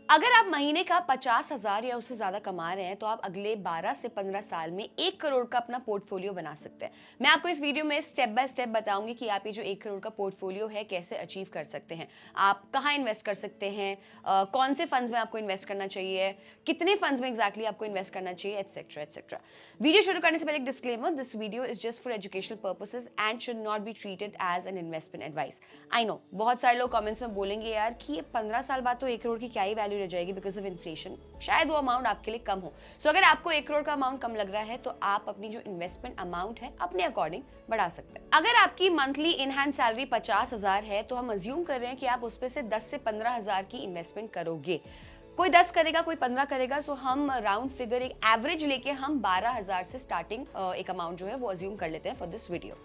अगर आप महीने का 50,000 या उससे ज़्यादा कमा रहे हैं तो आप अगले 12 से 15 साल में 1 करोड़ का अपना पोर्टफोलियो बना सकते हैं। मैं आपको इस वीडियो में स्टेप बाय स्टेप बताऊंगी कि आप ये जो 1 करोड़ का पोर्टफोलियो है कैसे अचीव कर सकते हैं, आप कहाँ इन्वेस्ट कर सकते हैं, कौन से फंड्स में आपको इन्वेस्ट करना चाहिए, कितने फंड्स में एग्जैक्टली आपको इन्वेस्ट करना चाहिए, एटसेट्रा एटसेट्रा। वीडियो शुरू करने से पहले एक disclaimer, this video is just for educational purposes and should not be treated as an investment advice. I know बहुत सारे लोग कमेंट्स में बोलेंगे यार कि ये 15 साल बाद तो 1 करोड़ की क्या ही वैल्यू रह जाएगी बिकॉज ऑफ इन्फ्लेशन, शायद वो अमाउंट आपके लिए कम हो। सो अगर आपको 1 करोड़ का अमाउंट कम लग रहा है तो आप अपनी जो इन्वेस्टमेंट अमाउंट है अपने अकॉर्डिंग बढ़ा सकते हैं। अगर आपकी मंथली इन हैंड सैलरी 50,000 है तो हम अज्यूम कर रहे हैं कि आप उसमें से 10 से 15,000 की इन्वेस्टमेंट करोगे। कोई 10 करेगा, कोई 15 करेगा। सो हम राउंड फिगर एक एवरेज लेके हम 12,000 से स्टार्टिंग एक अमाउंट जो है वो अज्यूम कर लेते हैं फॉर दिस वीडियो।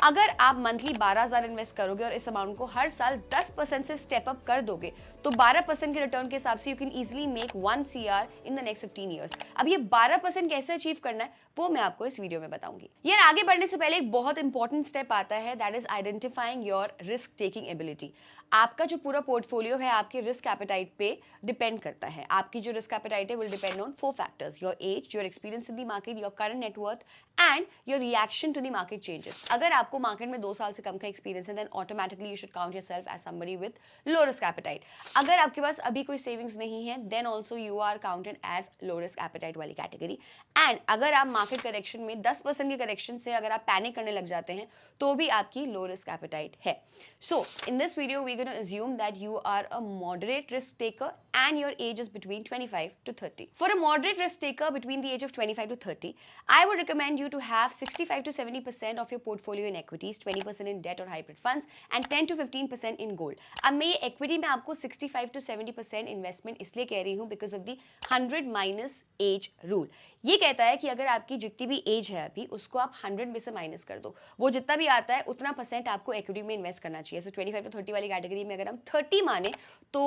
अगर आप मंथली 12,000 इन्वेस्ट करोगे और इस अमाउंट को हर साल 10% से स्टेप अप कर दोगे तो 12% के रिटर्न के हिसाब से you can easily make 1 CR in the next 15 years. अब ये 12% कैसे अचीव करना है वो मैं आपको इस वीडियो में बताऊंगी। यार आगे बढ़ने से पहले एक बहुत इंपॉर्टेंट स्टेप आता है, that is identifying your risk taking ability. आपका जो पूरा पोर्टफोलियो है आपके रिस्क एपेटाइट पे डिपेंड करता है। आपकी जो रिस्क एपेटाइट है will depend on 4 factors: your age, your experience in the market, your current net worth and your reaction to the market changes. अगर आपको मार्केट में 2 साल से कम का एक्सपीरियंस है then automatically you should count yourself as somebody with low risk appetite. अगर आपके पास अभी कोई सेविंग्स नहीं है then also you are counted as low risk appetite वाली कैटेगरी। एंड अगर आप मार्केट करेक्शन में 10% के करेक्शन से अगर आप पैनिक करने लग जाते हैं तो भी आपकी लो रिस्क एपेटाइट है। So in this video we going to assume that you are a moderate risk taker and your age is between 25 to 30. For a moderate risk taker between the age of 25 to 30, I would recommend you to have 65 to 70% of your portfolio in equities, 20% in debt or hybrid funds and 10 to 15% in gold. अब मैं ये equity में आपको 65 to 70% investment इसलिए कह रही हूँ because of the 100 minus age rule. ये कहता है कि अगर आपकी जितनी भी एज है अभी उसको आप 100 में से माइनस कर दो, वो जितना भी आता है उतना परसेंट आपको इक्विटी में इन्वेस्ट करना चाहिए। सो 25 to 30 वाली कैटेगरी में अगर हम 30 माने तो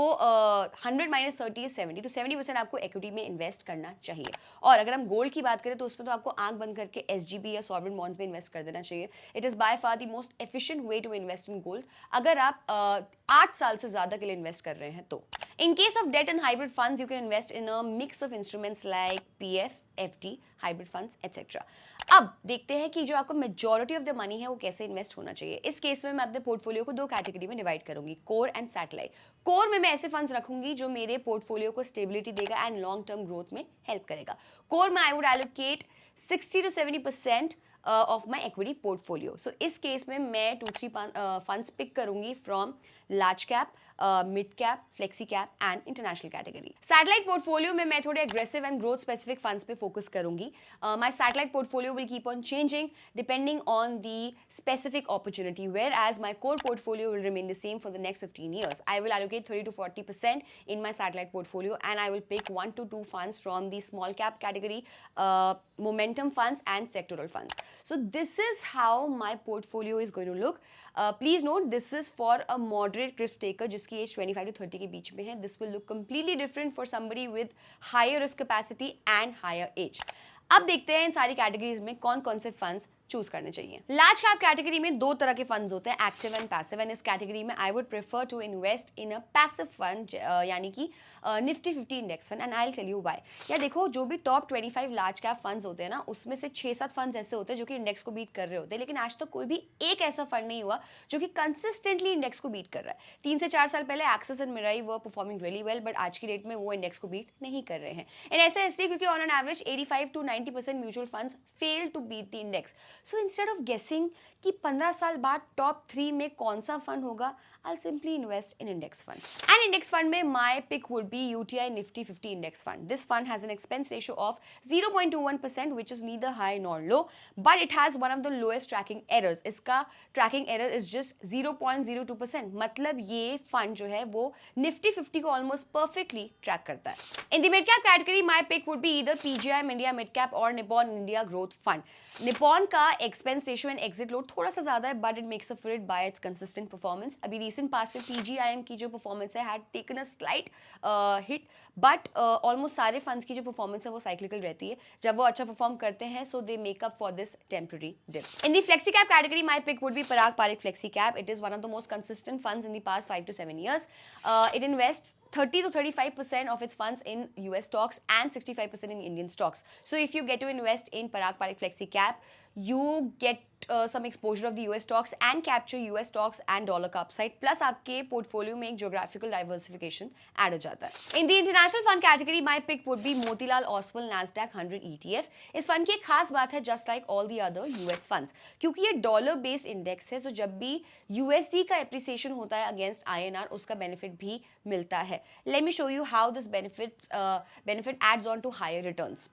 100 minus 30 is 70, तो 70% आपको इक्विटी में इन्वेस्ट करना चाहिए। और अगर हम गोल्ड की बात करें तो उसमें तो आपको आंख बंद करके SGB या सॉवरेन बॉन्ड्स में इन्वेस्ट कर देना चाहिए। It is by far the most efficient way to invest in gold अगर आप 8 साल से ज्यादा के लिए इन्वेस्ट कर रहे हैं तो। In case of debt and hybrid funds, you can invest in a mix of instruments like PF, FD, hybrid funds, etc. अब देखते हैं कि जो आपको मेजॉरिटी ऑफ द मनी है वो कैसे इन्वेस्ट होना चाहिए। इस केस में मैं अपने पोर्टफोलियो को 2 कैटेगरी में डिवाइड करूंगी, कोर एंड सैटेलाइट। कोर में मैं ऐसे फंड्स रखूंगी जो मेरे पोर्टफोलियो को स्टेबिलिटी देगा एंड लॉन्ग टर्म ग्रोथ में हेल्प करेगा। कोर में I would allocate 60 to 70% of my equity portfolio. So इस केस में मैं 2-3 फंड्स पिक करूंगी from large cap, mid cap, flexi cap and international category. Satellite portfolio में मैं थोड़े aggressive and growth specific funds पे फोकस करूंगी। My satellite portfolio will keep on changing depending on the specific opportunity, whereas my core portfolio will remain the same for the next 15 years. I will allocate 30 to 40% in my satellite portfolio and I will pick 1 to 2 funds from the small cap category, momentum funds and sectoral funds. So this is how my portfolio is going to look. Please note this is for a moderate risk taker जिसकी as 25 to 30 के बीच में है. This will look completely different for somebody with higher risk capacity and higher age. अब देखते हैं इन सारी categories में कौन कौन से फंड्स चूज करने चाहिए। लार्ज कैप कैटेगरी में 2 तरह के फंड्स होते हैं, एक्टिव एंड पैसिव। एंड इस कैटेगरी में I would prefer to invest in a passive fund, यानी कि Nifty 50 index fund. And I will tell you why. या देखो जो भी टॉप 25 लार्ज कैप फंड्स होते हैं ना, उसमें से 6-7 फंड्स ऐसे होते हैं जो कि इंडेक्स को बीट कर रहे होते हैं, लेकिन आज तक कोई भी एक ऐसा फंड नहीं हुआ जो कि कंसिस्टेंटली इंडेक्स को बीट कर रहा है। 3 से 4 साल पहले Axis and Mirae were performing really well, but आज की डेट में वो इंडेक्स को बीट नहीं कर रहे हैं। एंड ऐसा इसलिए क्योंकि on an average 85 to 90% mutual funds fail to beat the index. So instead of guessing कि 15 साल बाद टॉप 3 में कौन सा फंड होगा, I'll simply invest in index fund. And index fund में my pick would be UTI Nifty 50 index fund. This fund has an expense ratio of 0.21%, which is neither high nor low, but it has one of the lowest tracking errors. इसका tracking error is just 0.02%. मतलब ये fund जो है वो Nifty 50 को almost perfectly track करता है. In the mid cap category, my pick would be either PGIM India Mid Cap or Nippon India Growth Fund. Nippon का expense ratio and exit load थोड़ा सा ज्यादा है, but it makes up for it by it's consistent performance. अभी recent past में PGIM की जो performance है had taken a slight hit, but almost सारे फंड्स की जो परफॉर्मेंस है वो साइक्लिकल रहती है। जब वो अच्छा परफॉर्म करते हैं, so they make up for this temporary dip. In the flexi cap category, my pick would be Parag Parikh flexi cap. It is one of the most consistent funds in the past 5 to 7 years. It invests 30 to 35% of its funds in US stocks and 65% in Indian stocks. So if you get to invest in Parag Parikh Flexi Cap, you get some exposure of the US stocks and capture US stocks and dollar का upside. Plus आपके portfolio में एक geographical diversification add हो जाता है. In the international fund category, my pick would be Motilal Oswal Nasdaq 100 ETF. इस fund की एक खास बात है, just like all the other US funds, क्योंकि ये dollar based index है, तो जब भी USD का appreciation होता है against INR, उसका benefit भी मिलता है. Let me show you how this benefit adds on to higher returns.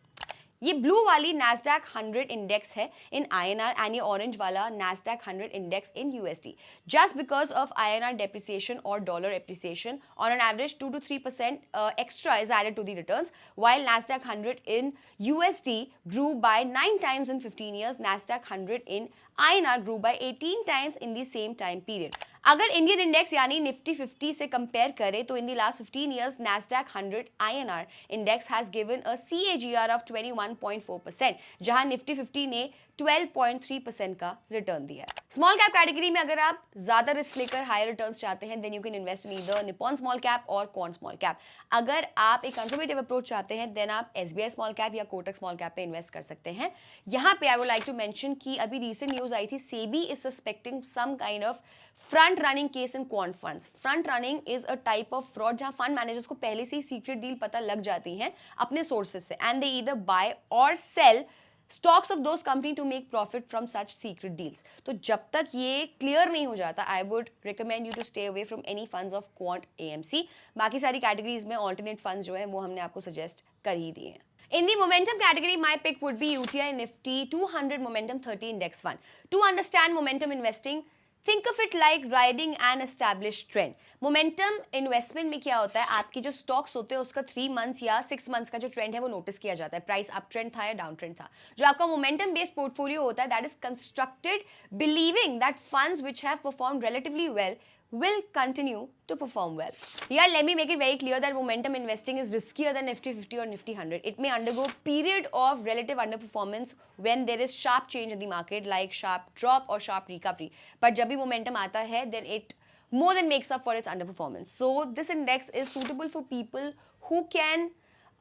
ये ब्लू वाली Nasdaq 100 इंडेक्स है इन INR एंड ये ऑरेंज वाला Nasdaq 100 index in USD. Just because of INR depreciation or dollar appreciation, on an average 2 to 3% extra is added to the returns, while Nasdaq 100 in USD grew by 9 times in 15 years. Nasdaq 100 in INR grew by 18 times in the same time period. अगर Indian index यानी Nifty 50 से compare करें तो in the last 15 years Nasdaq 100 INR index has given a CAGR of 21.4%, जहां Nifty 50 ने 12.3% का return दिया है. स्मॉल कैप कैटेगरी में अगर आप ज्यादा रिस्क लेकर हायर रिटर्न्स चाहते हैं, then you can invest in either Nippon small cap और क्वांट स्मॉल कैप. अगर आप एक कंजर्वेटिव अप्रोच चाहते हैं, देन आप SBI स्मॉल कैप या कोटक स्मॉल कैप पे इन्वेस्ट कर सकते हैं. यहाँ पे I would like to mention कि अभी रिसेंट न्यूज आई थी, SEBI is suspecting some kind of front running case in Quant funds. Front running is a type of fraud जहां फंड मैनेजर्स को पहले से ही सीक्रेट डील पता लग जाती है अपने सोर्सेज से, एंड दे ईदर बाय और cell stocks of those company to make profit from such secret deals. तो जब तक ये क्लियर नहीं हो जाता, I would recommend you to stay away from any funds of Quant AMC. बाकी सारी कैटेगरीज में alternate funds जो है वो हमने आपको सजेस्ट कर ही दिए हैं. In the momentum category, my pick would be UTI Nifty 200 Momentum 30 Index Fund. To understand momentum investing, think of it like riding an established trend. Momentum investment में क्या होता है, आपके जो स्टॉक्स होते हैं उसका 3 मंथ्स या 6 मंथ्स का जो ट्रेंड है वो नोटिस किया जाता है. प्राइस अप ट्रेंड था या डाउन ट्रेंड था. जो आपका मोमेंटम बेस्ड पोर्टफोलियो होता है, that is constructed believing that funds which have performed relatively well will continue to perform well. Here, let me make it very clear that momentum investing is riskier than Nifty 50 or Nifty 100. It may undergo period of relative underperformance when there is sharp change in the market, like sharp drop or sharp recovery. But जब भी momentum आता है, then it more than makes up for its underperformance. So this index is suitable for people who can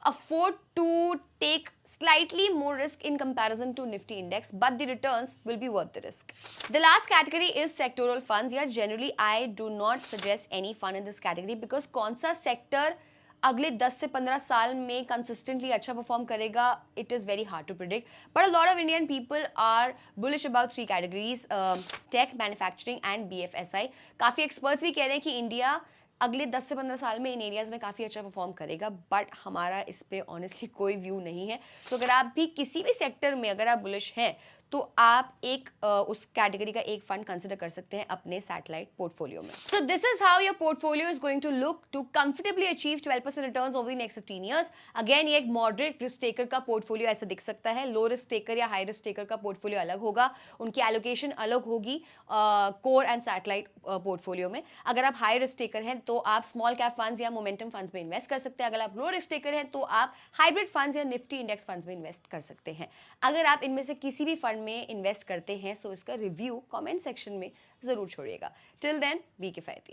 afford to take slightly more risk in comparison to Nifty index, but the returns will be worth the risk. The last category is sectoral funds. Yeah, generally I do not suggest any fund in this category because कौन सा sector अगले 10 से 15 साल में consistently अच्छा perform करेगा, it is very hard to predict. But a lot of Indian people are bullish about 3 categories, tech, manufacturing and BFSI. काफ़ी experts भी कह रहे हैं कि इंडिया अगले 10 से 15 साल में इन एरियाज में काफ़ी अच्छा परफॉर्म करेगा, बट हमारा इस पे ऑनेस्टली कोई व्यू नहीं है. सो अगर आप भी किसी भी सेक्टर में अगर आप बुलिश हैं तो आप एक उस कैटेगरी का एक फंड कंसिडर कर सकते हैं अपने सैटेलाइट पोर्टफोलियो में. So this is how your portfolio is going to look to comfortably achieve 12% returns over the next 15 years. Again ये एक मॉडरेट रिस्क टेकर का पोर्टफोलियो ऐसा दिख सकता है. लो रिस्क टेकर या हाई रिस्क टेकर का पोर्टफोलियो अलग होगा, उनकी एलोकेशन अलग होगी कोर एंड सैटेलाइट पोर्टफोलियो में. अगर आप हाई रिस्क टेकर हैं तो आप स्मॉल कैप फंड्स या मोमेंटम फंड्स में इन्वेस्ट कर सकते हैं. अगर आप लो रिस्क टेकर हैं तो आप हाइब्रिड फंड्स या निफ्टी इंडेक्स फंड्स में इन्वेस्ट कर सकते हैं. अगर आप इनमें से किसी भी फंड में इन्वेस्ट करते हैं, सो इसका रिव्यू कमेंट सेक्शन में जरूर छोड़िएगा. टिल देन, बी किफायती.